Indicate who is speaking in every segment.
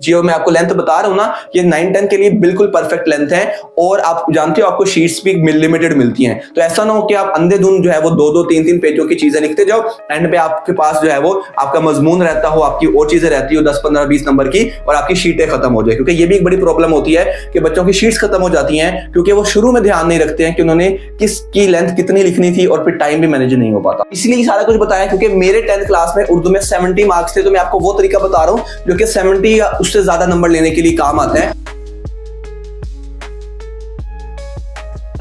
Speaker 1: जो मैं आपको लेंथ बता रहा हूं ना, ये 9-10 के लिए बिल्कुल परफेक्ट लेंथ है। और आप जानते हो आपको शीट्स भी लिमिटेड मिलती हैं, तो ऐसा ना हो कि आप अंधेधुंध जो है वो 2-2 3-3 पेजों की चीजें लिखते जाओ, एंड पे आपके पास जो है वो आपका मजमून रहता हो, आपकी और चीजें रहती हो 10-15-20 नंबर की, और आपकी शीटें खत्म हो जाए। क्योंकि ये भी एक बड़ी प्रॉब्लम होती है कि बच्चों की शीट्स खत्म हो जाती हैं क्योंकि वो शुरू में ध्यान नहीं रखते हैं कि उन्होंने किसकी लेंथ कितनी लिखनी थी, और फिर टाइम भी मैनेज नहीं हो पाता। इसलिए सारा कुछ बताया क्योंकि मेरे 10th क्लास में उर्दू में 70 मार्क्स थे, तो मैं आपको वो तरीका बता रहा हूं जो कि 70 या उससे ज्यादा नंबर लेने के लिए काम आता है।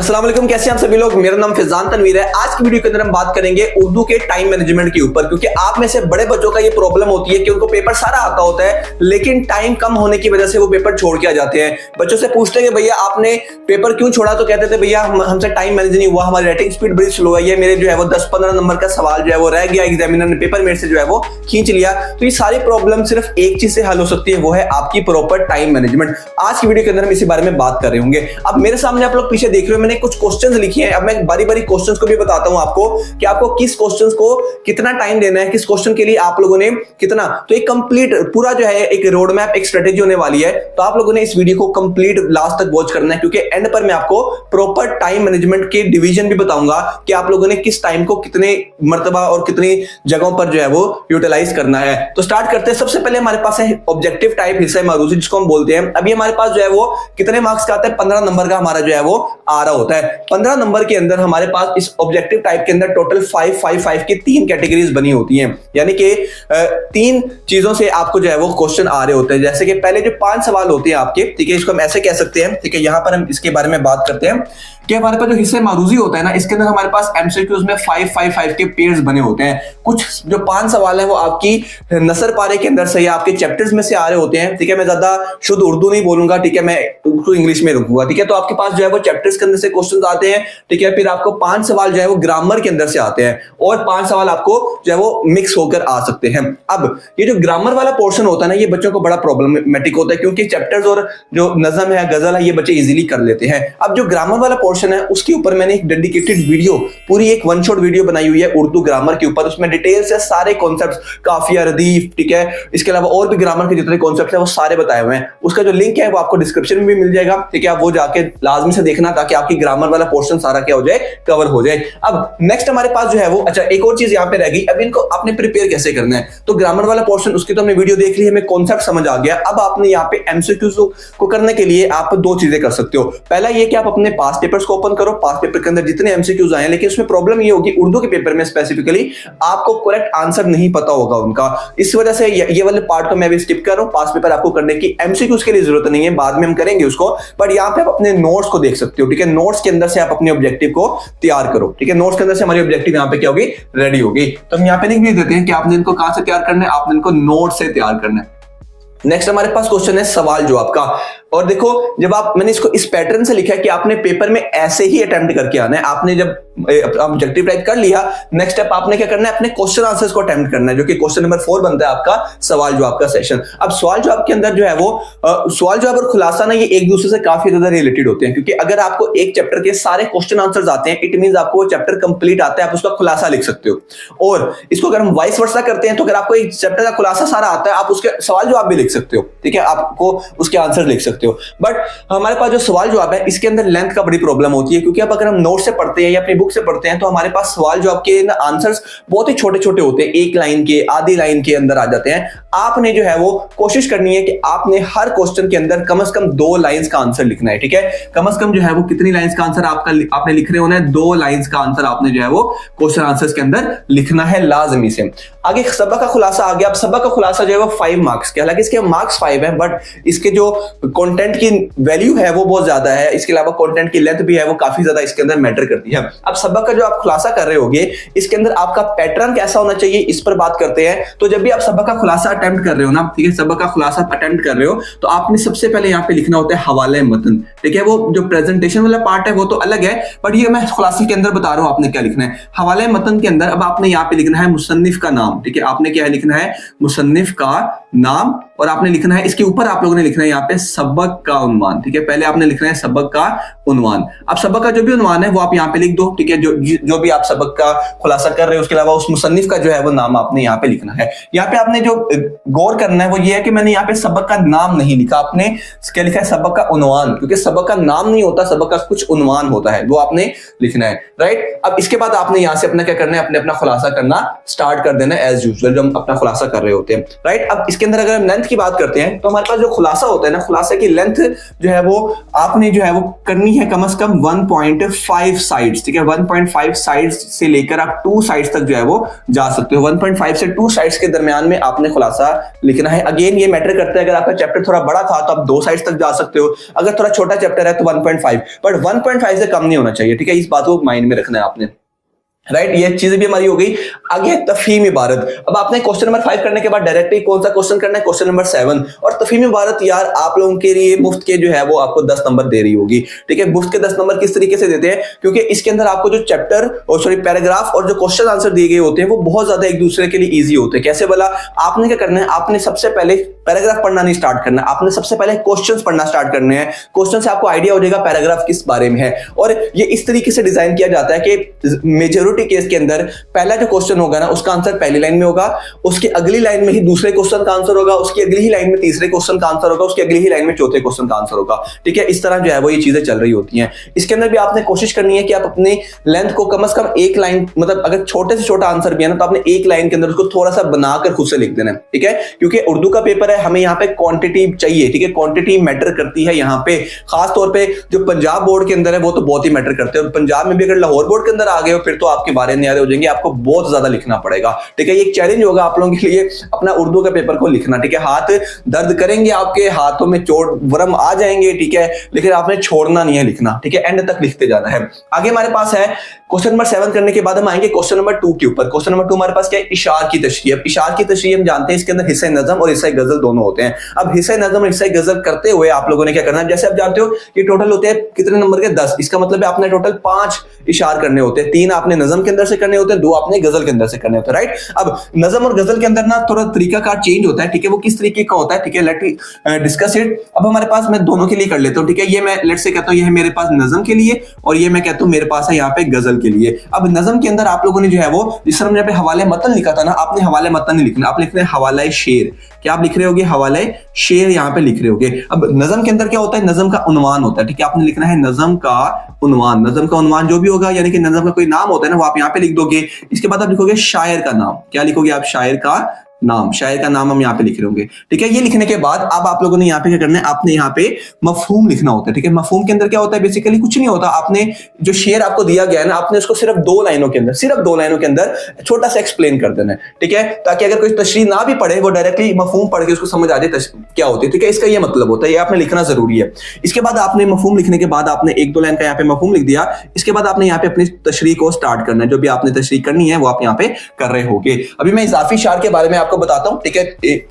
Speaker 1: अस्सलाम वालेकुम, कैसे हैं आप सभी लोग। मेरा नाम फैजान तनवीर है। आज की वीडियो के अंदर हम बात करेंगे उर्दू के टाइम मैनेजमेंट के ऊपर, क्योंकि आप में से बड़े बच्चों का ये प्रॉब्लम होती है कि उनको पेपर सारा आता होता है लेकिन टाइम कम होने की वजह से वो पेपर छोड़ के आ जाते हैं। बच्चों से पूछते हैं भैया आपने पेपर क्यों छोड़ा, तो कहते थे भैया हमसे टाइम मैनेज नहीं हुआ, हमारी राइटिंग स्पीड बड़ी स्लो है, ये मेरे जो है वो 10-15 नंबर का सवाल जो है वो रह गया, एग्जामिनर ने पेपर मेरे से जो है वो खींच लिया। तो ये सारी प्रॉब्लम सिर्फ एक चीज से हल हो सकती है, वो है आपकी प्रॉपर टाइम मैनेजमेंट। आज की वीडियो के अंदर हम इसी बारे में बात कर रहे होंगे। अब मेरे सामने आप लोग पीछे देख रहे हो, मैंने कुछ क्वेश्चंस लिखे हैं। अब मैं बारी बारी क्वेश्चंस को भी बताता हूं आपको कि आपको किस क्वेश्चंस को कितना टाइम देना है, किस क्वेश्चन के लिए आप लोगों ने कितना। तो एक कंप्लीट पूरा जो है एक रोड मैप, एक स्ट्रेटेजी होने वाली है, तो आप लोगों ने इस वीडियो को कंप्लीट लास्ट तक वॉच करना है, क्योंकि एंड पर मैं आपको प्रॉपर टाइम मैनेजमेंट के डिवीजन भी बताऊंगा कि आप लोगों ने किस टाइम को कितने मर्तबा और कितनी जगहों पर जो है वो यूटिलाइज करना है। तो स्टार्ट करते हैं। सबसे पहले हमारे पास है ऑब्जेक्टिव टाइप हिस्सा मारूजी, जिसको हम बोलते हैं। अभी हमारे पास जो है वो कितने मार्क्स का आता है, 15 नंबर का हमारा जो है वो आ रहा होता है। 15 नंबर के अंदर हमारे पास इस ऑब्जेक्टिव टाइप के अंदर टोटल 5-5-5 की 3 कैटेगरीज बनी होती हैं, यानी कि 3 चीजों से आपको जो है वो क्वेश्चन आ रहे होते हैं। जैसे कि पहले जो 5 सवाल होते हैं आपके, ठीक है, इसको हम ऐसे कह सकते हैं, ठीक है। यहां पर हम इसके बारे में बात करते हैं कि हमारे पास जो हिस्से मारूजी होता है ना, इसके अंदर हमारे पास एमसीक्यूज में 5-5-5 के पेयर्स बने होते हैं। कुछ जो 5 सवाल है वो आपकी नसर पारे के अंदर से या आपके चैप्टर्स में से आ रहे होते हैं, ठीक है। मैं ज्यादा शुद्ध उर्दू नहीं बोलूंगा, ठीक है, मैं उसको इंग्लिश में रखूंगा, ठीक है। तो आपके पास जो है वो चैप्टर्स के अंदर से क्वेश्चन आते हैं, ठीक है। फिर आपको 5 सवाल जो है वो ग्रामर के अंदर से आते हैं, और 5 सवाल आपको जो है वो मिक्स होकर आ सकते हैं। अब ये जो ग्रामर वाला पोर्शन होता है ना, ये बच्चों को बड़ा प्रॉब्लमेटिक होता है, क्योंकि चैप्टर्स और जो नज़म है, गजल है, ये बच्चे इजीली कर लेते हैं। अब जो ग्रामर वाला पोर्शन है उसके ऊपर मैंने एक डेडिकेटेड वीडियो, पूरी एक वन शॉट वीडियो बनाई हुई है उर्दू ग्रामर के ऊपर। उसमें डिटेल से सारे कॉन्सेप्ट्स, काफिया, रदीफ, ठीक है, इसके अलावा और भी ग्रामर के जितने कॉन्सेप्ट्स हैं वो सारे बताए हुए हैं। उसका जो लिंक है वो आपको डिस्क्रिप्शन में भी मिल जाएगा, ठीक है। आप वो जाके लाजमी से देखना ताकि आपकी ग्रामर वाला पोर्शन सारा क्या हो जाए, कवर हो जाए। अब नेक्स्ट हमारे पास जो है वो, अच्छा एक और चीज यहाँ पे रह गई। अब इनको आपने प्रिपेयर कैसे करना है, तो ग्रामर वाला पोर्शन उसकी तो हमने वीडियो देख ली, हमें कॉन्सेप्ट समझ आ गया। अब आपने यहाँ पे एमसीक्यूज को करने के लिए आप 2 चीजें कर सकते हो। पहला ये कि आप अपने पास पेपर्स को ओपन करो, पास पेपर के अंदर जितने एमसीक्यूज आए हैं, लेकिन उसमें प्रॉब्लम ये होगी उर्दू के पेपर में स्पेसिफिकली आपको करेक्ट आंसर नहीं पता होगा उनका। इस वजह से ये वाले पार्ट को मैं अभी स्किप कर रहा हूं। पास पेपर आपको करने की एमसीक्यूज के लिए जरूरत नहीं है, बाद में हम करेंगे उसको, बट यहाँ पे आप अपने नोट्स को देख सकते हो, ठीक है। नोट्स के अंदर से आप अपने ऑब्जेक्टिव को तैयार करो, ठीक है। नोट्स के अंदर से हमारी ऑब्जेक्टिव यहाँ पे क्या होगी, रेडी होगी। तो हम यहाँ पे लिख भी देते हैं कि आपने इनको कहां से तैयार करना है, आपने इनको नोट से तैयार करना है। नेक्स्ट हमारे पास क्वेश्चन है सवाल जवाब का। और देखो, जब मैंने इसको इस पैटर्न से लिखा है कि आपने पेपर में ऐसे ही अटेम्प्ट करके आना है। आपने जब ऑब्जेक्टिव टाइप कर लिया, नेक्स्ट स्टेप आपने क्या करना है, अपने क्वेश्चन आंसर्स को अटेम्प्ट करना है, जो कि क्वेश्चन नंबर 4 बनता है आपका सवाल जवाब का सेशन। अब सवाल जवाब के अंदर जो है वो सवाल जवाब और खुलासा ना, ये एक दूसरे से काफी ज्यादा रिलेटेड होते हैं, क्योंकि अगर आपको एक चैप्टर के सारे क्वेश्चन आंसर्स आते हैं, इट मींस आपको वो चैप्टर कंप्लीट आता है, आप उसका खुलासा लिख सकते हो। और इसको अगर हम वाइस वर्सा करते हैं, तो अगर आपको एक चैप्टर का खुलासा सारा आता है, आप उसके सवाल जवाब भी लिख सकते हो, ठीक है, आपको उसके आंसर लिख सकते हो। बट हमारे पास जो सवाल जवाब है, इसके अंदर लेंथ का बड़ी प्रॉब्लम होती है, क्योंकि अब अगर हम नोट से पढ़ते हैं या अपनी बुक से पढ़ते हैं, तो हमारे पास सवाल जवाब के आंसर्स बहुत ही छोटे छोटे होते हैं, 1 लाइन के, आधी लाइन के अंदर आ जाते हैं। आपने जो है वो कोशिश करनी है कि आपने हर क्वेश्चन के अंदर कम से कम 2 लाइंस का आंसर लिखना है, ठीक है। कम से कम जो है वो कितनी लाइंस का आंसर आपने लिख रहे होना है, 2 लाइंस का आंसर आपने जो है वो क्वेश्चन आंसर्स के अंदर लिखना है लाजमी से। आगे सबक का खुलासा आ गया। अब सबक का खुलासा जो है वो 5 मार्क्स के, हालांकि इसके मार्क्स 5 है, बट इसके जो कंटेंट की वैल्यू है वो बहुत ज्यादा है। इसके अलावा कंटेंट की लेंथ भी है वो काफी ज्यादा इसके अंदर मैटर करती है। अब सबक का जो आप खुलासा कर रहे होगे, इसके अंदर आपका पैटर्न कैसा होना चाहिए, इस पर बात करते हैं। तो जब भी आप सबक का खुलासा अटेम्प्ट कर रहे हो ना, ठीक है, सबक का खुलासा अटेम्प्ट कर रहे हो, तो आपने सबसे पहले यहाँ पे लिखना होता है हवाले मतन, ठीक है। वो जो प्रेजेंटेशन वाला पार्ट है वो तो अलग है, बट ये मैं खुलासे के अंदर बता रहा हूं आपने क्या लिखना है। हवाले मतन के अंदर अब आपने यहाँ पे लिखना है मुसन्निफ का नाम, ठीक है। आपने क्या लिखना है, मुसन्निफ का नाम, और आपने लिखना है इसके ऊपर आप लोगों ने लिखना है यहाँ पे सबक का उन्वान, ठीक है। पहले आपने लिखना है सबक का उन्वान। अब सबक का जो भी उन्वान है वो आप यहाँ पे लिख दो, ठीक है। जो भी आप सबक का खुलासा कर रहे हो, उसके अलावा उस मुसन्निफ का जो है वो नाम आपने यहाँ पे लिखना है। यहाँ पे आपने जो गौर करना है वो ये है कि मैंने यहाँ पे सबक का नाम नहीं लिखा, आपने क्या लिखा है, सबक का उन्वान, क्योंकि सबक का नाम नहीं होता, सबक का कुछ उन्वान होता है, वो आपने लिखना है, राइट। अब इसके बाद आपने यहाँ से अपना क्या करना है, अपना खुलासा करना स्टार्ट कर देना एज यूजुअल, जो हम अपना खुलासा कर रहे होते हैं, राइट। अब इसके अंदर अगर हम लेंथ की बात करते हैं तो हमारे पास जो खुलासा होता है ना, खुलासे की लेंथ जो है वो आपने जो है वो करनी है कम से कम 1.5 साइड्स, ठीक है। 1.5 साइड्स से लेकर आप 2 साइड्स तक जो है वो जा सकते हो। 1.5 से 2 साइड्स के दरमियान में आपने खुलासा लिखना है। अगेन ये मैटर करता है, अगर आपका चैप्टर थोड़ा बड़ा था तो आप 2 साइड्स तक जा सकते हो, अगर थोड़ा छोटा चैप्टर है तो 1.5, बट 1.5 से कम नहीं होना चाहिए, ठीक है। इस बात को माइंड में रखना है आपने, राइट। ये चीजें भी हमारी हो गई। आगे तफहीम इबारत। अब आपने क्वेश्चन नंबर 5 करने के बाद डायरेक्टली कौन सा क्वेश्चन करना है, क्वेश्चन नंबर 7। और तफहीम इबारत यार आप लोगों के लिए मुफ्त के जो है वो आपको 10 नंबर दे रही होगी, ठीक है। मुफ्त के 10 नंबर किस तरीके से देते हैं, क्योंकि इसके अंदर आपको जो चैप्टर और सॉरी पैराग्राफ और जो क्वेश्चन आंसर दिए गए होते हैं वो बहुत ज्यादा एक दूसरे के लिए ईजी होते हैं। कैसे बोला, आपने क्या करना है, आपने सबसे पहले पैराग्राफ पढ़ना नहीं स्टार्ट करना, आपने सबसे पहले क्वेश्चंस पढ़ना स्टार्ट करने हैं। क्वेश्चन से आपको आइडिया हो जाएगा पैराग्राफ किस बारे में है। और ये इस तरीके से डिजाइन किया जाता है कि मेजॉरिटी केस के अंदर पहला जो क्वेश्चन होगा ना उसका आंसर पहली लाइन में होगा, उसकी अगली लाइन में ही दूसरे क्वेश्चन का आंसर होगा, उसकी अगली ही लाइन में तीसरे क्वेश्चन का आंसर होगा, उसकी अगली ही लाइन में चौथे क्वेश्चन का आंसर होगा, ठीक है। इस तरह जो है वो ये चीजें चल रही होती हैं। इसके अंदर भी आपने कोशिश करनी है कि आप अपनी लेंथ को कम से कम एक लाइन, मतलब अगर छोटे से छोटा आंसर भी है ना तो आपने एक लाइन के अंदर उसको थोड़ा सा बनाकर खुद से लिख देना है, ठीक है। क्योंकि उर्दू का पेपर है, हमें यहाँ पे क्वांटिटी चाहिए, ठीक है। क्वांटिटी मैटर करती है यहाँ पे, खास तौर पे जो पंजाब बोर्ड के अंदर है वो तो बहुत ही मैटर करते हैं। पंजाब में भी अगर लाहौर बोर्ड के अंदर आ गए हो फिर तो आपके बारे न्यारे हो जाएंगे, आपको बहुत ज्यादा लिखना पड़ेगा, ठीक है। ये एक चैलेंज होगा आप लोगों के लिए अपना उर्दू का पेपर को लिखना, ठीक है। हाथ दर्द करेंगे, आपके हाथों में चोट वरम आ जाएंगे, ठीक है, लेकिन आपने छोड़ना नहीं है लिखना, ठीक है। एंड तक लिखते जाना है। आगे हमारे पास है क्वेश्चन नंबर 7 करने के बाद हम आएंगे क्वेश्चन नंबर 2 के ऊपर। क्वेश्चन नंबर 2 हमारे पास क्या है, इशार की तशरीह। अब इशार की तशरीह हम जानते हैं इसके अंदर हिस्सा नज़म और हिस्सा गजल दोनों होते हैं। अब हिस्सा नज़म और हिस्सा गजल करते हुए आप लोगों ने क्या करना है, जैसे आप जानते हो कि टोटल होते हैं कितने नंबर के, 10। इसका मतलब है आपने टोटल 5 इशार करने होते हैं, 3 आपने नज़म के अंदर से करने होते हैं, 2 आपने गजल के अंदर से करने होते हैं, राइट। अब नज़म और गजल के अंदर ना थोड़ा तरीका का चेंज होता है, ठीक है। वो किस तरीके का होता है, ठीक है, लेट डिस्कस इट। अब हमारे पास, मैं दोनों के लिए कर लेता हूँ, ठीक है। ये मैं लेट से कहता हूँ ये है मेरे पास नज़म के लिए और ये मैं कहता हूँ मेरे पास है यहाँ पे गजल के लिए। अब नज़म के अंदर आप लोगों ने जो है वो, जिस तरह मैंने हवाले मतन लिखा था ना, आपने हवाले मतन नहीं लिखना, आप लिख रहे हैं हवाला शेर। क्या आप लिख रहे होगे, हवाला शेर यहाँ पे लिख रहे होगे। अब नज़म के अंदर क्या होता है, नज़म का उन्वान होता है, ठीक है। आपने लिखना है नज़म का उन्वान। नज़म का उन्वान जो भी होगा, यानी कि नज़म का कोई नाम होता है ना, वो आप यहाँ पे लिख दोगे। इसके बाद आप लिखोगे शायर का नाम। क्या लिखोगे आप, शायर का नाम। शायर का नाम हम यहाँ पे लिख रहे होंगे, ठीक है। ये लिखने के बाद अब आप लोगों ने यहाँ पे क्या करना है, आपने यहाँ पे मफहूम लिखना होता है, ठीक है। मफहूम के अंदर क्या होता है, बेसिकली कुछ नहीं होता। आपने जो शेर आपको दिया गया है ना, आपने उसको सिर्फ 2 लाइनों के अंदर, सिर्फ 2 लाइनों के अंदर छोटा सा एक्सप्लेन कर देना है, ठीक है, ताकि अगर कोई तशरीह ना भी पढ़े वो डायरेक्टली मफहूम पढ़ के उसको समझ आ जाए क्या होती है, ठीक है। इसका ये मतलब होता है, ये आपने लिखना जरूरी है। इसके बाद आपने मफहूम लिखने के बाद आपने 1-2 लाइन का यहाँ पे मफहूम लिख दिया। इसके बाद आपने यहाँ पे अपनी तशरीह को स्टार्ट करना है, जो भी आपने तशरीह करनी है वो आप यहाँ पे कर रहे होगे। अभी मैं इजाफी इशार के बारे में आपको बताता हूँ, ठीक है।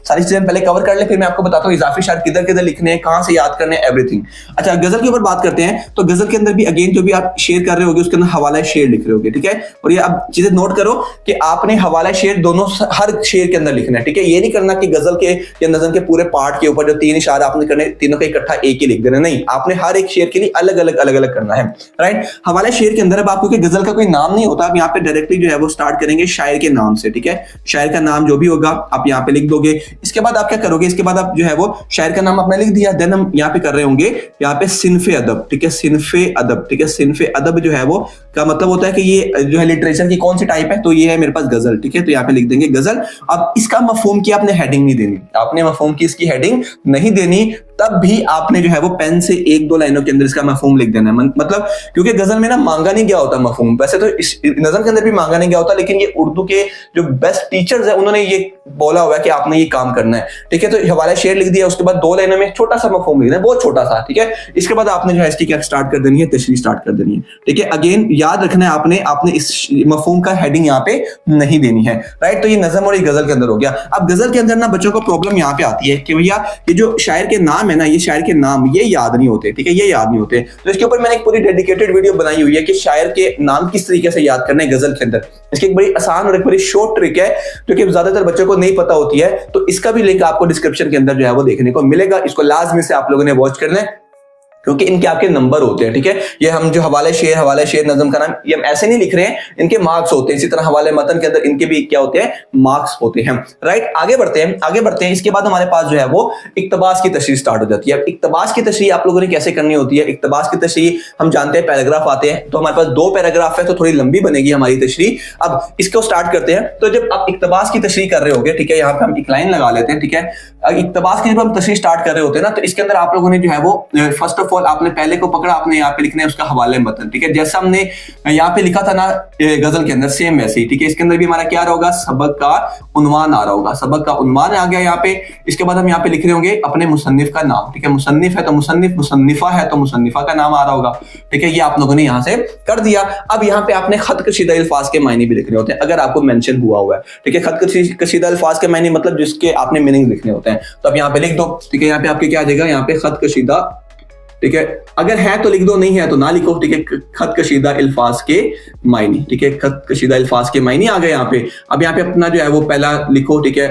Speaker 1: सारी चीजें पहले कवर कर ले, फिर मैं आपको बताता हूँ इजाफी इशार किधर किधर लिखने हैं, कहां से याद करने हैं, एवरीथिंग। अच्छा, गजल के ऊपर बात करते हैं। तो गजल के अंदर भी अगेन जो भी आप शेर कर रहे होगे उसके अंदर हवाला शेर लिख रहे होगे, ठीक है। और ये अब चीजें नोट करो कि आपने हवाला शेर दोनों हर शेर के अंदर लिखना है, ठीक है। ये नहीं करना कि गजल के या नज़म के पूरे पार्ट के ऊपर जो 3 इशारे आपने करने, तीनों का इकट्ठा एक ही लिख देना, नहीं। आपने हर एक शेर के लिए अलग अलग करना है, राइट। हवाला शेर के अंदर अब आपको गजल का कोई नाम नहीं होता, आप यहाँ पे डायरेक्टली जो है वो स्टार्ट करेंगे शायर के नाम से, ठीक है। शायर का नाम जो भी होगा आप यहाँ पे लिख दोगे। इसके बाद आप क्या करोगे, इसके बाद आप जो है वो शायर का नाम आपने लिख दिया। देन हम यहाँ पे कर रहे होंगे यहाँ पे सिनफे अदब, ठीक है। सिनफे अदब, ठीक है। सिनफे अदब जो है वो का मतलब होता है कि ये जो है लिटरेचर की कौन सी टाइप है, तो ये है मेरे पास गजल, ठीक है। तो यहाँ पे लिख देंगे गजल। अब इसका मफहूम की आपने हेडिंग नहीं देनी, आपने मफहूम की इसकी हेडिंग नहीं देनी, तब भी आपने जो है वो पेन से 1-2 लाइनों के अंदर इसका मफहूम लिख देना है। मतलब क्योंकि गजल में ना मांगा नहीं गया होता मफहूम, वैसे तो इस नज़म के अंदर भी मांगा नहीं गया होता, लेकिन ये उर्दू के जो बेस्ट टीचर्स है उन्होंने ये बोला हुआ है कि आपने ये काम करना है, ठीक है। तो हवाला शेर लिख दिया, उसके बाद 2 लाइनों में छोटा सा मफहूम लिखना है, बहुत छोटा सा, ठीक है। इसके बाद आपने जो है इसकी क्या स्टार्ट कर देनी है, तशरीह स्टार्ट कर देनी है, ठीक है। अगेन याद रखना है आपने इस मफहूम का हेडिंग यहाँ पे नहीं देनी है, राइट। तो ये नज़म और ये गजल के अंदर हो गया। अब गजल के अंदर ना बच्चों को प्रॉब्लम यहाँ पे आती है कि भैया ये जो शायर के नाम है ना, ये शायर के नाम ये याद नहीं होते, ठीक है, ये याद नहीं होते। तो इसके ऊपर मैंने एक पूरी डेडिकेटेड वीडियो बनाई हुई है कि शायर के नाम किस तरीके से याद करना है गजल के अंदर। इसकी एक बड़ी आसान और एक बड़ी शॉर्ट ट्रिक है जो कि ज्यादातर बच्चों को नहीं पता होती है, तो इसका भी लिंक आपको डिस्क्रिप्शन के अंदर जो है वो देखने को मिलेगा। इसको लाजमी से आप लोगों ने वॉच करना है। क्योंकि इनके आपके नंबर होते हैं, ठीक है। ये हम जो हवाले शेर नज़म का नाम, ये हम ऐसे नहीं लिख रहे हैं, इनके मार्क्स होते हैं। इसी तरह हवाले मतन के अंदर इनके भी क्या होते हैं, मार्क्स होते हैं, राइट। आगे बढ़ते हैं। इसके बाद हमारे पास जो है वो इक्तबास की तशरीह स्टार्ट हो जाती है। इक्तबास की तशरीह आप लोगों ने कैसे करनी होती है? इक्तबास की तशरीह हम जानते हैं पैराग्राफ आते हैं, तो हमारे पास 2 पैराग्राफ है, तो थोड़ी लंबी बनेगी हमारी तशरीह। अब इसको स्टार्ट करते हैं। तो जब आप इक्तबास की तशरीह कर रहे होगे, ठीक है, यहाँ पे हम एक लाइन लगा लेते हैं, ठीक है। इक्तबास की जब हम तशरीह स्टार्ट कर रहे होते हैं ना, तो इसके अंदर आप लोगों ने जो है वो फर्स्ट ऑफ ऑल आपने पहले को पकड़ा, आपने यहाँ पे लिखना है उसका हवाले मतन, ठीक है। जैसा हमने यहाँ पे लिखा था ना गजल के अंदर, सेम वैसे ही, ठीक है। इसके अंदर भी हमारा क्या होगा, सबक का उन्वान आ रहा होगा, सबक का उन्वान आ गया यहाँ पे। इसके बाद हम यहाँ पे लिख रहे होंगे अपने मुसन्निफ का नाम, ठीक है। मुसन्निफ है तो मुसन्निफ, मुसन्निफा है तो मुसन्निफा का नाम आ रहा होगा, ठीक है। ये आप लोगों ने यहाँ से कर दिया। अब यहाँ पे आपने खत कशीदा अल्फाज के मायने भी लिखने होते हैं, अगर आपको मेंशन हुआ है, ठीक है। खत कशीदा अल्फाज के मायने मतलब जिसके आपने मीनिंग लिखने होते हैं, तो आप यहाँ पे लिख दो, ठीक है। यहाँ पे आपके क्या आ जाएगा, यहाँ पे खत कशीदा, ठीक है। अगर है तो लिख दो, नहीं है तो ना लिखो, ठीक है। खत कशीदा अल्फाज के मायने, ठीक है। खत कशीदा अल्फाज के मायने आ गए यहाँ पे। अब यहाँ पे अपना जो है वो पहला लिखो, ठीक है,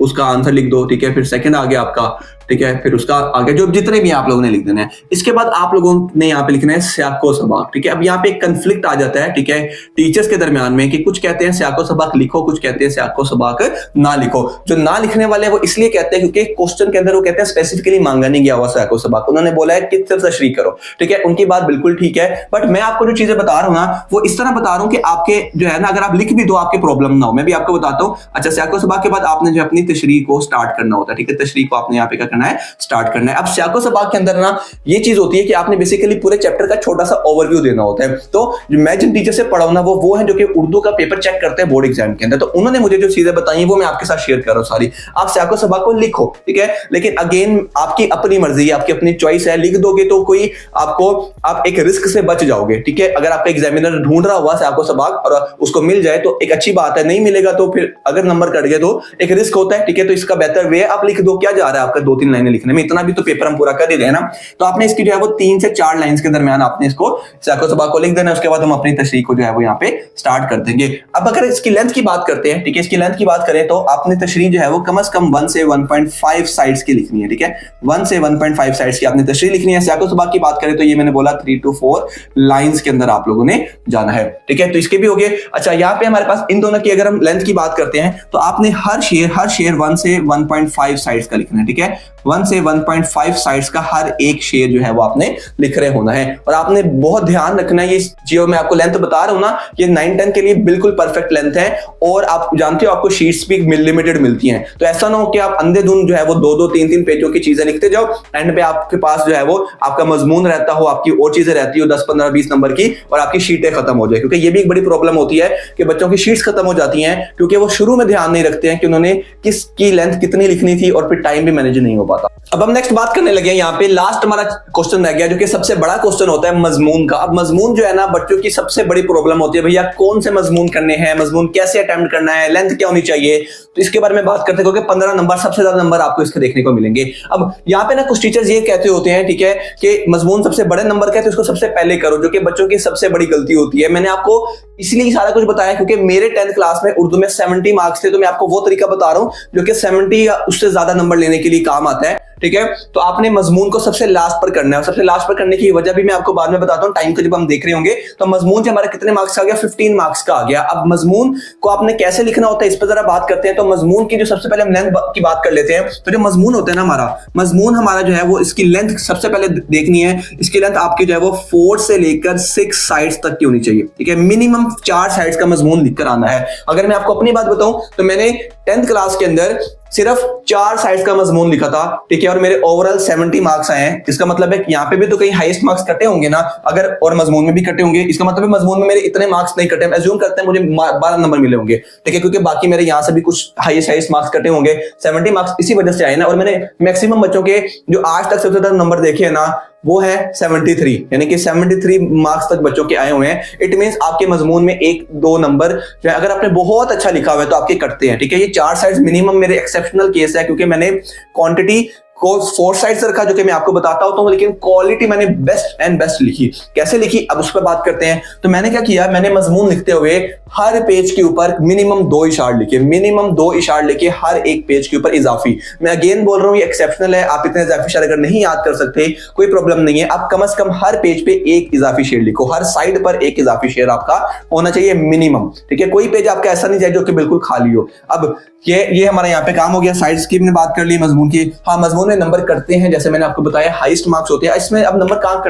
Speaker 1: उसका आंसर लिख दो, ठीक है। फिर सेकंड आ गया आपका, ठीक है। फिर उसका आगे जो जितने भी आप लोगों ने लिख देना है। इसके बाद आप लोगों ने यहाँ पे लिखना है सियाको सबाक, ठीक है। अब यहाँ पे एक कंफ्लिक्ट आ जाता है, ठीक है, टीचर्स के दरमियान में, कि कुछ कहते हैं सियाको सबाक लिखो, कुछ कहते हैं सियाको सबाक ना लिखो। जो ना लिखने वाले वो इसलिए कहते हैं क्योंकि क्वेश्चन के अंदर वो कहते हैं स्पेसिफिकली मांगा नहीं गया हुआ सियाको सबाक, उन्होंने बोला है कि सिर्फ तशरीह करो, ठीक है। उनकी बात बिल्कुल ठीक है, बट मैं आपको जो चीजें बता रहा हूँ ना, वो इस तरह बता रहा हूँ कि आपके जो है ना, अगर आप लिख भी दो आपके प्रॉब्लम ना हो। मैं भी आपको बताता हूँ। अच्छा, सियाको सबाक के बाद आपने जो अपनी तशरीह को स्टार्ट करना होता है, ठीक है। तशरीह को आपने यहाँ पे क्या करना है, स्टार्ट करना है। अब सियाको सबाक के अंदर ना ये चीज होती है कि आपने बेसिकली पूरे चैप्टर का छोटा सा ओवरव्यू देना होता है। तो मैं जिन टीचर से पढ़ा हूं ना, वो है जो कि उर्दू का पेपर चेक करते हैं बोर्ड एग्जाम के अंदर, तो उन्होंने मुझे जो चीजें बताई वो मैं आपके साथ शेयर कर रहा हूं सारी। आप सियाको सबाक को लिखो, ठीक है, लेकिन अगेन आपकी अपनी मर्जी है, आपकी अपनी चॉइस है। लिख दोगे तो कोई आपको, आप एक रिस्क से बच जाओगे, ठीक है। अगर आपका एग्जामिनर ढूंढ रहा हुआ सियाको सबाक और उसको मिल जाए तो एक अच्छी बात है, नहीं मिलेगा तो फिर अगर नंबर कट गए तो एक रिस्क होता है, ठीक है। तो इसका बेहतर वे आप लिख दो, क्या जा रहा है आपका 2-3 लाइनें लिखने में, इतना भी तो पेपर हम पूरा कर ही रहे हैं ना। तो आपने इसकी जो है वो 3 से 4 लाइंस के दरमियान आपने इसको सियाको सबाक को लिख देना है। उसके बाद हम अपनी तशरीह को जो है वो यहाँ पे स्टार्ट कर देंगे। अब अगर इसकी लेंथ की बात करते हैं, ठीक है, इसकी लेंथ की बात करें तो आपने तशरीह जो है वो कम से कम 1 से 1.5 साइड्स की लिखनी है, ठीक है। 1 से 1.5 साइड्स की आपने तशरीह लिखनी है। सियाको सबाक की बात करें तो ये मैंने बोला 3 to 4 लाइंस के अंदर आप लोगों ने जाना है, ठीक है। तो इसके भी हो गए। अच्छा, यहाँ पे हमारे पास इन दोनों की अगर हम लेंथ की बात करते हैं तो आपने हर शेर 1 से 1.5 साइड्स का लिखना है, ठीक है। 1 से 1.5 साइड्स का हर एक शेर जो है वो आपने लिख रहे होना है। और आपने बहुत ध्यान रखना है, ये जो मैं आपको लेंथ बता रहा हूं ना, ये 9-10 के लिए बिल्कुल परफेक्ट लेंथ है। और आप जानते हो आपको शीट्स भी लिमिटेड मिलती हैं, तो ऐसा ना हो कि आप अंधेधुंध जो है वो 2-2, 3-3 पेजों की चीजें लिखते जाओ, एंड पे आपके पास जो है वो आपका मजमून रहता हो, आपकी और चीजें रहती हो 10, 15, 20 नंबर की, और आपकी शीटें खत्म हो जाए। क्योंकि ये भी एक बड़ी प्रॉब्लम होती है कि बच्चों की शीट्स खत्म हो जाती हैं क्योंकि वो शुरू में ध्यान नहीं रखते हैं कि उन्होंने किसकी लेंथ कितनी लिखनी थी, और फिर टाइम भी मैनेज नहीं हो पाता। अब हम नेक्स्ट बात करने लगे, यहाँ पे लास्ट हमारा क्वेश्चन रह गया जो कि सबसे बड़ा क्वेश्चन होता है मजमून का। अब मजमून जो है ना, बच्चों की सबसे बड़ी प्रॉब्लम होती है, भैया कौन से मजमून करने हैं, मजमून कैसे अटेम्प्ट करना है, लेंथ क्या होनी चाहिए। तो इसके बारे में बात करते हैं, क्योंकि 15 नंबर सबसे ज्यादा नंबर आपको इसके देखने को मिलेंगे। अब यहाँ पे ना कुछ टीचर्स ये कहते होते हैं, ठीक है, कि मजमून सबसे बड़े नंबर का है तो इसको सबसे पहले करो, जो कि बच्चों की सबसे बड़ी गलती होती है। मैंने आपको इसलिए सारा कुछ बताया क्योंकि मेरे 10th क्लास में उर्दू में 70 मार्क्स थे, तो मैं आपको वो तरीका बता रहा हूं जो कि 70 या उससे ज्यादा नंबर लेने के लिए काम आता है, ठीक है। तो आपने मजमून को सबसे लास्ट पर करना है। सबसे लास्ट पर करने की वजह भी मैं आपको बाद में बताता हूं, टाइम को जब हम देख रहे होंगे। तो मजमून जो हमारा कितने मार्क्स का आ गया, 15 मार्क्स का आ गया। अब मजमून को आपने कैसे लिखना होता है इस पर जरा बात करते हैं। तो मजमून की जो सबसे पहले हम लेंथ की बात कर लेते हैं। तो जो मजमून होता है ना, मजमून हमारा जो है वो, इसकी लेंथ सबसे पहले देखनी है। इसकी लेंथ आपकी जो है वो 4 से लेकर 6 साइड्स तक की होनी चाहिए, ठीक है। मिनिमम 4 साइड्स का मजमून लिखकर आना है। अगर मैं आपको अपनी बात बताऊं तो मैंने 10th क्लास के अंदर सिर्फ 4 साइड्स का मजमून लिखा था, ठीक है, और मेरे ओवरऑल 70 मार्क्स आए हैं। इसका मतलब है कि यहाँ पे भी तो कहीं हाईएस्ट मार्क्स कटे होंगे ना, अगर और मजमून में भी कटे होंगे, इसका मतलब है मजमून में मेरे इतने मार्क्स नहीं कटे। हम एज्यूम करते हैं मुझे 12 नंबर मिले होंगे, ठीक है, क्योंकि बाकी मेरे यहाँ से भी कुछ हाईएस्ट मार्क्स कटे होंगे। 70 मार्क्स इसी वजह से आए ना। और मैंने मैक्सिमम बच्चों के जो आज तक सबसे ज्यादा नंबर देखे हैं ना, वो है 73, यानी कि 73 मार्क्स तक बच्चों के आए हुए हैं। इट मींस आपके मजमून में 1-2 नंबर जो है, अगर आपने बहुत अच्छा लिखा हुआ है तो आपके कटते हैं, ठीक है। ये 4 साइड्स मिनिमम मेरे एक्सेप्शनल केस है, क्योंकि मैंने क्वांटिटी को 4 साइड्स रखा, जो कि मैं आपको बताता हूं, लेकिन क्वालिटी मैंने बेस्ट लिखी। कैसे लिखी, अब उस पर बात करते हैं। तो मैंने क्या किया, मैंने मजमून लिखते हुए हर पेज के ऊपर मिनिमम 2 इशार लिखे, मिनिमम 2 इशार लिखे हर एक पेज के ऊपर इजाफी। मैं अगेन बोल रहा हूं, ये एक्सेप्शनल है, आप इतने इजाफी इशारे अगर नहीं याद कर सकते कोई प्रॉब्लम प्रॉब्लम नहीं है, आप कम से कम हर पेज पे एक इजाफी शेयर लिखो, हर साइड पर एक इजाफी शेयर आपका होना चाहिए मिनिमम, ठीक है। कोई पेज आपका ऐसा नहीं चाहिए जो कि बिल्कुल खाली हो। अब ये हमारा यहाँ पे काम हो गया। साइड्स की हमने बात कर ली, मजमून की। हाँ, मजमून में नंबर करते हैं, जैसे मैंने आपको बताया हाईएस्ट मार्क्स होते हैं। इसमें अब नंबर कहाँ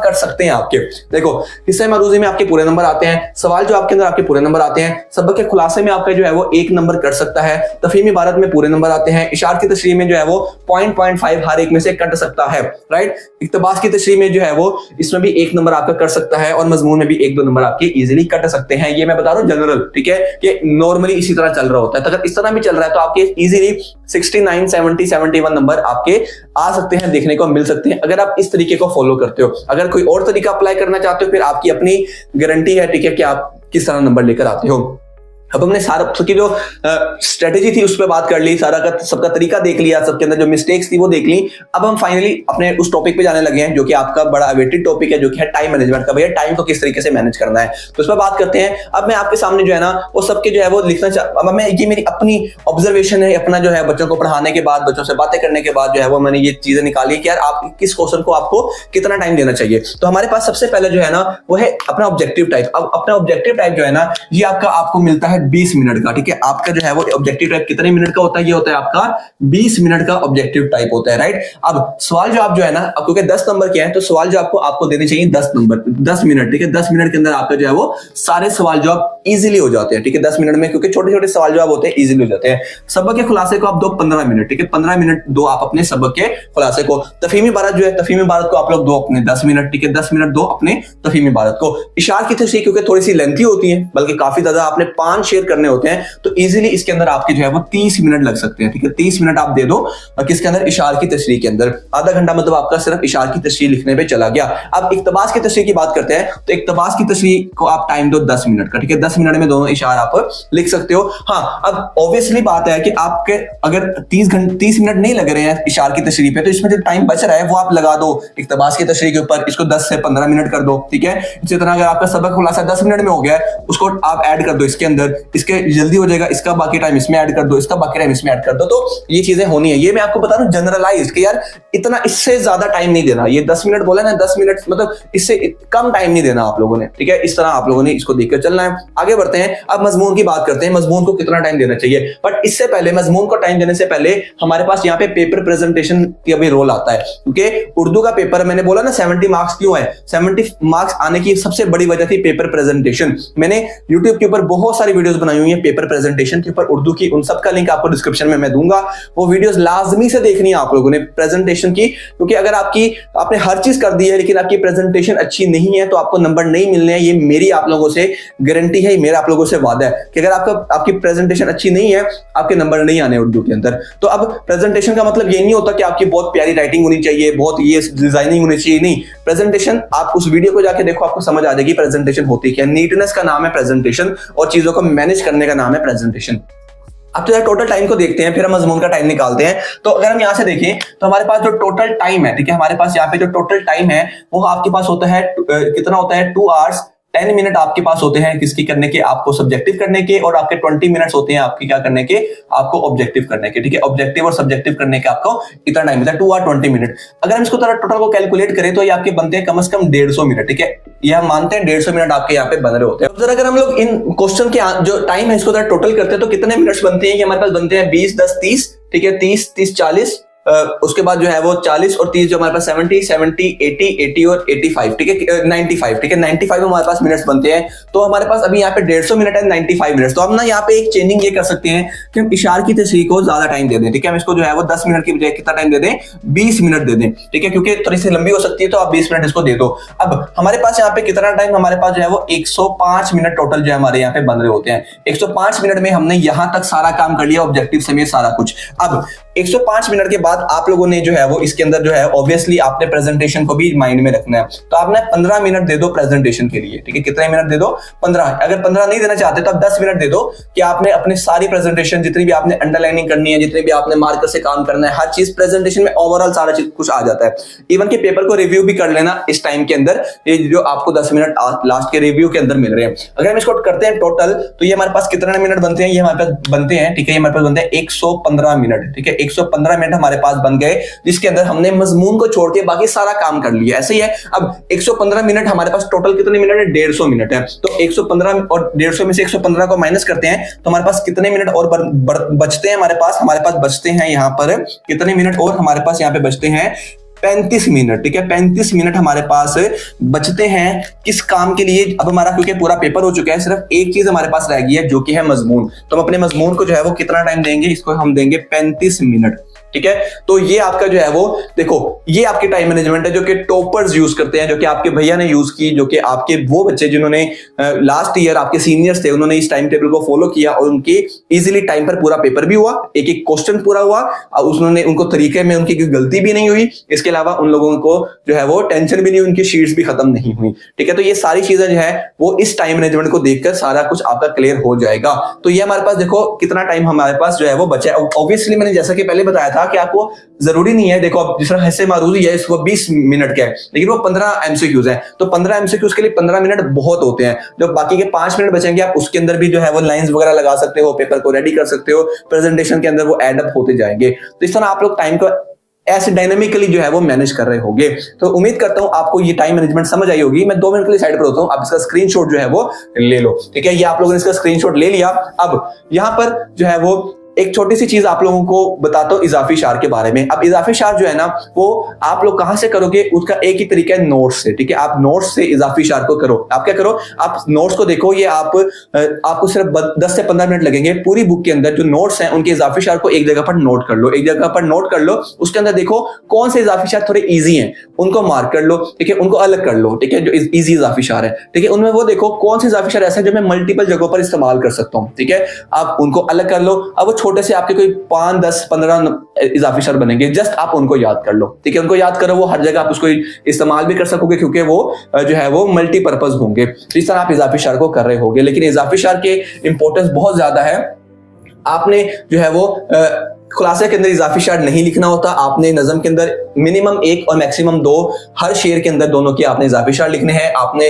Speaker 1: कर सकते हैं आपके, देखो हिस्से मरूजी में आपके पूरे नंबर आते हैं, सवाल जो आपके अंदर आपके पूरे नंबर आते हैं, सबक के खुलासे में आपका जो है वो 1 नंबर कर सकता है, तफहीम इबारत में पूरे नंबर आते हैं, इशार की तशरीह में जो है वो 0.5 हर एक में से कट सकता है, राइट। इक्तबास की तशरीह में जो है वो इसमें भी 1 नंबर आपका कर सकता है, और मजमून में भी 1-2 नंबर आपके इजीली कट सकते हैं। ये मैं बता रहा हूँ जनरल, ठीक है, कि नॉर्मली इसी तरह चल रहा होता है। तो अगर इस तरह भी चल रहा है तो आपके इजीली 69, 70, 71 नंबर आपके आ सकते हैं, देखने को मिल सकते हैं, अगर आप इस तरीके को फॉलो करते हो। अगर कोई और तरीका अप्लाई करना चाहते हो, फिर आपकी अपनी गारंटी है, ठीक है, कि आप किस तरह नंबर लेकर आते हो। अब हमने सारा की जो स्ट्रेटेजी थी उस पर बात कर ली, सारा का सबका तरीका देख लिया, सबके अंदर जो मिस्टेक्स थी वो देख ली। अब हम फाइनली अपने उस टॉपिक पे जाने लगे हैं जो कि आपका बड़ा अवेटेड टॉपिक है, जो कि है टाइम मैनेजमेंट का। भैया टाइम को किस तरीके से मैनेज करना है, तो उस पर बात करते हैं। अब मैं आपके सामने जो है ना वो सबके जो है वो लिखना अब मैं, ये मेरी अपनी ऑब्जर्वेशन है, अपना जो है बच्चों को पढ़ाने के बाद, बच्चों से बातें करने के बाद जो है वो मैंने ये चीजें निकाली कि यार आप किस क्वेश्चन को आपको कितना टाइम देना चाहिए। तो हमारे पास सबसे पहले जो है ना वो है अपना ऑब्जेक्टिव टाइप। अब अपना ऑब्जेक्टिव टाइप जो है ना ये आपको मिलता है 20 मिनट का, ठीक है। आपका जो है वो ऑब्जेक्टिव टाइप कितने मिनट का होता है, ये होता है आपका 20 मिनट का ऑब्जेक्टिव टाइप होता है, राइट। अब सवाल जो आप जो है ना, अब क्योंकि 10 नंबर के हैं तो सवाल जो आपको देने चाहिए 10 नंबर, 10 मिनट, ठीक है। 10 मिनट के अंदर आपका जो है वो सारे सवाल जो आप इजीली हो जाते हैं, ठीक है, 10 मिनट में, क्योंकि छोटे छोटे सवाल जो आप होते हैं इजीली हो जाते हैं। सबक के खुलासे को आप दो 15 मिनट, ठीक है, 15 मिनट दो आप अपने सबक के खुलासे को। तफहीमी इबारत जो है, तफहीमी इबारत को आप लोग दो अपने 10 मिनट, ठीक है, 10 मिनट दो अपने तफहीमी इबारत को। इशार की तशरीह क्योंकि थोड़ी सी लेंथी होती है, बल्कि काफी ज्यादा आपने 5 शेयर करने होते हैं, तो इजीली इसके अंदर आपके जो है वो 30 मिनट लग सकते हैं, ठीक है। 30 मिनट आप दे दो किसके अंदर, इशार की तशरीह के अंदर। आधा घंटा मतलब आपका सिर्फ इशार की तशरीह लिखने पे चला गया। अब इक्तबास की तशरीह की बात करते हैं, तो इक्तबास की तशरीह को आप टाइम दो 10 मिनट का, ठीक है। 10 मिनट में दोनों इशार आप लिख सकते हो। हाँ, अब ऑब्वियसली बात है कि आपके अगर 30 मिनट नहीं लग रहे हैं इशार की तशरीह पे, तो इसमें जो टाइम बच रहा है वो आप लगा दो इक्तबास की तशरीह के ऊपर, इसको 10 से 15 मिनट कर दो, ठीक है। इसी तरह अगर आपका सबक खुलासा 10 मिनट में हो गया है, उसको आप ऐड कर दो इसके अंदर, इसके जल्दी हो जाएगा, इसका बाकी टाइम इसमें ऐड कर दो, इसका बाकी टाइम इसमें ऐड कर दो। तो ये चीजें होनी है। ये मैं आपको बता रहा हूं जनरलाइज कि यार इतना, इससे ज्यादा टाइम नहीं देना। ये 10 मिनट बोला ना, 10 मिनट मतलब इससे कम टाइम नहीं देना आप लोगों ने, ठीक है। इस तरह आप लोगों ने इसको देखकर चलना है। आगे बढ़ते हैं, अब मजमून की बात करते हैं, मजमून को कितना टाइम देना चाहिए। बट इससे पहले, मजमून को टाइम देने से पहले हमारे पास यहाँ पे पेपर प्रेजेंटेशन की भी रोल आता है, क्योंकि उर्दू का पेपर मैंने बोला ना 70 मार्क्स क्यों है, 70 मार्क्स आने की सबसे बड़ी वजह थी पेपर प्रेजेंटेशन। मैंने यूट्यूब के ऊपर बहुत सारी वीडियोस बनाई हुई है पेपर प्रेजेंटेशन के ऊपर उर्दू की, उन सबका लिंक आपको डिस्क्रिप्शन में मैं दूंगा। वो वीडियोस लाजमी से देखनी है आप लोगों ने प्रेजेंटेशन की, क्योंकि अगर आपने हर चीज कर दी है लेकिन आपकी प्रेजेंटेशन अच्छी नहीं है तो आपको नंबर नहीं मिलने हैं। ये मेरी आप लोगों से गारंटी है, मेरा आप लोगों से वादा है कि अगर आपकी प्रेजेंटेशन अच्छी नहीं है आपके नंबर नहीं आने उर्दू के अंदर। तो अब प्रेजेंटेशन का मतलब ये नहीं होता कि आपकी बहुत प्यारी राइटिंग होनी चाहिए, बहुत ये डिजाइनिंग होनी चाहिए, नहीं। प्रेजेंटेशन आप उस वीडियो को जाके देखो, आपको समझ आ जाएगी प्रेजेंटेशन होती क्या। नीटनेस का नाम है प्रेजेंटेशन, और चीजों को मैनेज करने का नाम है प्रेजेंटेशन। अब तो यार टोटल टाइम को देखते हैं, फिर हम मजमून का टाइम निकालते हैं। तो अगर हम यहाँ से देखें तो हमारे पास जो टोटल टाइम है, ठीक है, हमारे पास यहाँ पे जो टोटल टाइम है वो आपके पास होता है कितना होता है, 2 hours 10 मिनट आपके पास होते हैं किसकी करने के, आपको सब्जेक्टिव करने के, और आपके 20 मिनट्स होते हैं आपके क्या करने के, आपको ऑब्जेक्टिव करने के, ठीक है। ऑब्जेक्टिव और सब्जेक्टिव करने के आपको इतना टाइम मिलता है 2 hour 20 मिनट। अगर हम इसको टोटल को कैलकुलेट करें तो ये आपके बनते हैं कम से कम 150 मिनट, ठीक है। ये हम मानते हैं 150 मिनट आपके यहाँ पे बन रहे होते हैं। अगर हम लोग इन क्वेश्चन के जो टाइम है इसको टोटल करते हैं तो कितने मिनट्स बनते हैं, ये हमारे पास बनते हैं 20, 10, 30, ठीक है, 30, 30, 40, उसके बाद जो है वो 40 और 30 जो हमारे पास 70, 70, 80, 80 और 85, ठीक है, 95, ठीक है, 95 हमारे पास मिनट्स बनते हैं। तो हमारे पास अभी यहाँ पे 150 मिनट है, 95 मिनट्स। तो हम ना यहाँ पे एक चेंजिंग ये कर सकते हैं कि हम इशार की तशरीह को ज्यादा टाइम दे दें, ठीक है। हम इसको जो है वो 10 मिनट की बजाय कितना टाइम दे दें, 20 मिनट दे दें, ठीक है, क्योंकि थोड़ी सी लंबी हो सकती है तो आप 20 मिनट इसको दे दो। अब हमारे पास यहाँ पे कितना टाइम, हमारे पास जो है वो 105 मिनट टोटल जो हमारे यहाँ पे बन रहे होते हैं। 105 मिनट में हमने यहाँ तक सारा काम कर लिया, ऑब्जेक्टिव समेत सारा कुछ। अब 105 मिनट के बाद आप लोगों ने जो है वो इसके अंदर जो है ऑब्वियसली आपने प्रेजेंटेशन को भी माइंड में रखना है, तो आपने 15 मिनट दे दो प्रेजेंटेशन के लिए, ठीक है। कितने मिनट दे दो, 15। अगर 15 नहीं देना चाहते तो आप 10 मिनट दे दो कि आपने अपनी सारी प्रेजेंटेशन, जितनी भी आपने अंडरलाइनिंग करनी है, जितने भी आपने मार्कर से काम करना है, हर चीज प्रेजेंटेशन में ओवरऑल सारा चीज कुछ आ जाता है। इवन के पेपर को रिव्यू भी कर लेना इस टाइम के अंदर, ये जो आपको 10 मिनट लास्ट के रिव्यू के अंदर मिल रहे हैं। अगर हम इसको करते हैं टोटल तो ये हमारे पास कितने मिनट बनते हैं, ये हमारे पास बनते हैं, ठीक है, ये हमारे पास बनते हैं 115 मिनट, ठीक है, 115 मिनट हमारे पास बन गए, जिसके अंदर हमने मजमून को छोड़ के बाकी सारा काम कर लिया। ऐसे ही है, अब 115 मिनट हमारे पास टोटल कितने मिनट है? 150 मिनट है। तो 115 और 150 में से 115 को माइनस करते हैं तो हमारे पास कितने मिनट और बचते हैं? हमारे पास बचते हैं यहाँ पर कितने मिनट और हमारे पास यहाँ पे बचते हैं? 35 मिनट। ठीक है, 35 मिनट हमारे पास बचते हैं किस काम के लिए? अब हमारा क्योंकि पूरा पेपर हो चुका है, सिर्फ एक चीज हमारे पास रह गई है जो कि है मजमून। तो हम अपने मजमून को जो है वो कितना टाइम देंगे? इसको हम देंगे 35 मिनट। ठीक है, तो ये आपका जो है वो देखो, ये आपकी टाइम मैनेजमेंट है जो कि टॉपर्स यूज करते हैं, जो कि आपके भैया ने यूज की, जो कि आपके वो बच्चे जिन्होंने लास्ट ईयर आपके सीनियर्स थे, उन्होंने इस टाइम टेबल को फॉलो किया और उनके इजीली टाइम पर पूरा पेपर भी हुआ, एक एक क्वेश्चन पूरा हुआ, उन्होंने उनको तरीके में उनकी कोई गलती भी नहीं हुई। इसके अलावा उन लोगों को जो है वो टेंशन भी नहीं हुई, उनकी शीट्स भी खत्म नहीं हुई। ठीक है, तो ये सारी चीजें जो है वो इस टाइम मैनेजमेंट को देखकर सारा कुछ आपका क्लियर हो जाएगा। तो ये हमारे पास देखो कितना टाइम हमारे पास जो है वो बचा है। ऑब्वियसली मैंने जैसा कि पहले बताया था कि आपको जरूरी नहीं है, देखो अब जिस तरह हिस्से मारूजी है इसको 20 मिनट का है, लेकिन वो 15 एमसीक्यूज है, तो 15 एमसीक्यूज के लिए 15 मिनट बहुत होते हैं। जो बाकी के 5 मिनट बचेंगे आप उसके अंदर भी जो है वो लाइंस वगैरह लगा सकते हो, पेपर को रेडी कर सकते हो, प्रेजेंटेशन के अंदर वो एड अप होते जाएंगे। तो इस तरह आप लोग टाइम को ऐसे डायनामिकली जो है वो मैनेज कर रहे होंगे। तो उम्मीद करता हूं आपको ये टाइम मैनेजमेंट समझ आई होगी। मैं 2 मिनट के लिए साइड पर होता हूं, आप इसका स्क्रीनशॉट जो है वो ले लो। ठीक है, ये आप लोगों ने इसका स्क्रीनशॉट ले लिया। अब यहां पर जो है वो एक छोटी सी चीज आप लोगों को बताता हूं इजाफी शार के बारे में। अब इजाफी शार जो है ना वो आप लोग कहां से करोगे? उसका एक ही तरीका है, नोट्स से। ठीक है, आप नोट्स से इजाफी शार को करो। आप क्या करो, आप नोट्स को देखो, ये आपको सिर्फ 10 से 15 मिनट लगेंगे। पूरी बुक के अंदर जो नोट्स हैं उनके इजाफी शार को एक जगह पर नोट कर लो, एक जगह पर नोट कर लो। उसके अंदर देखो कौन से इजाफी शार थोड़े ईजी हैं, उनको मार्क कर लो। ठीक है, उनको अलग कर लो। ठीक है, जो ईजी इजाफी शार है, ठीक है, उनमें वो देखो कौन से इजाफी शार ऐसे जो मैं मल्टीपल जगहों पर इस्तेमाल कर सकता हूं। ठीक है, आप उनको अलग कर लो। अब वो छोटे से आपके कोई 5, 10, 15 इजाफी शर बनेंगे, जस्ट आप उनको याद कर लो। ठीक है, उनको याद करो, वो हर जगह आप उसको इस्तेमाल भी कर सकोगे क्योंकि वो जो है वो मल्टीपर्पज होंगे। इस तरह आप इजाफी शर को कर रहे होंगे, लेकिन इजाफी शर के इंपॉर्टेंस बहुत ज्यादा है। आपने जो है वो खुलासे के अंदर इजाफी शार नहीं लिखना होता, आपने नज़म के अंदर मिनिमम 1 और मैक्सिमम 2 हर शेर के अंदर दोनों के आपने इजाफी शार लिखने हैं। आपने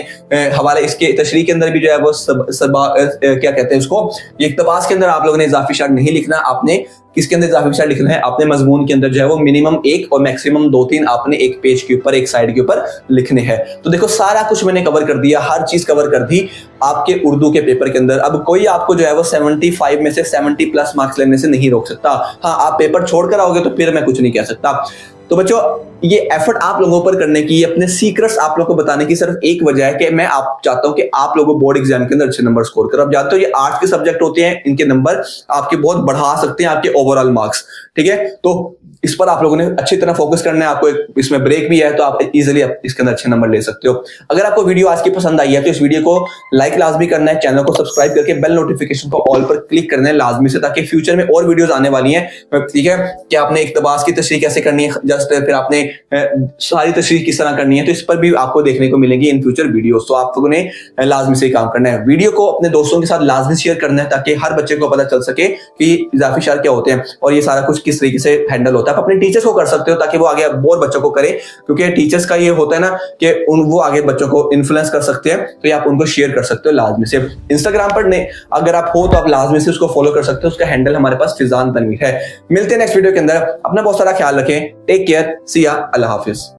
Speaker 1: हवाले इसके तशरीह के अंदर भी जो है वो क्या कहते हैं उसको, इक्तबास के अंदर आप लोगों ने इजाफी शार नहीं लिखना। आपने किसके अंदर इजाफी शार लिखना है? आपने मजमून के अंदर जो है वो मिनिमम 1 और मैक्सिमम 2-3 आपने एक पेज के ऊपर, एक साइड के ऊपर लिखने हैं। तो देखो सारा कुछ मैंने कवर कर दिया, हर चीज कवर कर दी आपके उर्दू के पेपर के अंदर। अब कोई आपको जो है वो 75 में से 70 प्लस मार्क्स लेने से नहीं रोक सकता। हाँ, आप पेपर छोड़ कर आओगे तो फिर मैं कुछ नहीं कह सकता। तो बच्चों, ये एफर्ट आप लोगों पर करने की, अपने सीक्रेट्स आप लोगों को बताने की सिर्फ एक वजह है कि मैं आप चाहता हूं कि आप लोगों बोर्ड एग्जाम के अंदर अच्छे नंबर स्कोर करो। अब जानते हो ये आर्ट्स के सब्जेक्ट होते हैं, इनके नंबर आपके बहुत बढ़ा सकते हैं आपके ओवरऑल मार्क्स। ठीक है, तो इस पर आप लोगों ने अच्छी तरह फोकस करना है। आपको इसमें ब्रेक भी है तो आप इजीली इसके अंदर अच्छे नंबर ले सकते हो। अगर आपको वीडियो आज की पसंद आई है तो इस वीडियो को लाइक लाजमी करना है, चैनल को सब्सक्राइब करके बेल नोटिफिकेशन को ऑल पर क्लिक करना है लाजमी से, ताकि फ्यूचर में और वीडियोस आने वाली हैं। ठीक है, कि आपने इक्तबास की तशरीह कैसे करनी है, जस्ट फिर आपने सारी तशरीह किस तरह करनी है, तो इस पर भी आपको देखने को मिलेंगी इन फ्यूचर वीडियोस। तो आप लोगों ने लाजमी से काम करना है, वीडियो को अपने दोस्तों के साथ लाजमी शेयर करना है ताकि हर बच्चे को पता चल सके कि इजाफी शार क्या होते हैं और ये सारा कुछ किस तरीके से हैंडल होता है। आप अपने टीचर्स को कर सकते हो ताकि वो आगे और बच्चों को करें, क्योंकि टीचर्स का ये होता है ना कि वो आगे बच्चों को इन्फ्लुएंस कर सकते हैं। तो ये आप उनको शेयर कर सकते हो लाजमी से। इंस्टाग्राम पर अगर आप हो तो आप लाजमी से उसको फॉलो कर सकते हो, उसका हैंडल हमारे पास फिजान तनवीर है। मिलते हैं नेक्स्ट वीडियो के अंदर, अपना बहुत सारा ख्याल रखें, टेक केयर, सी या, अल्लाह हाफिज।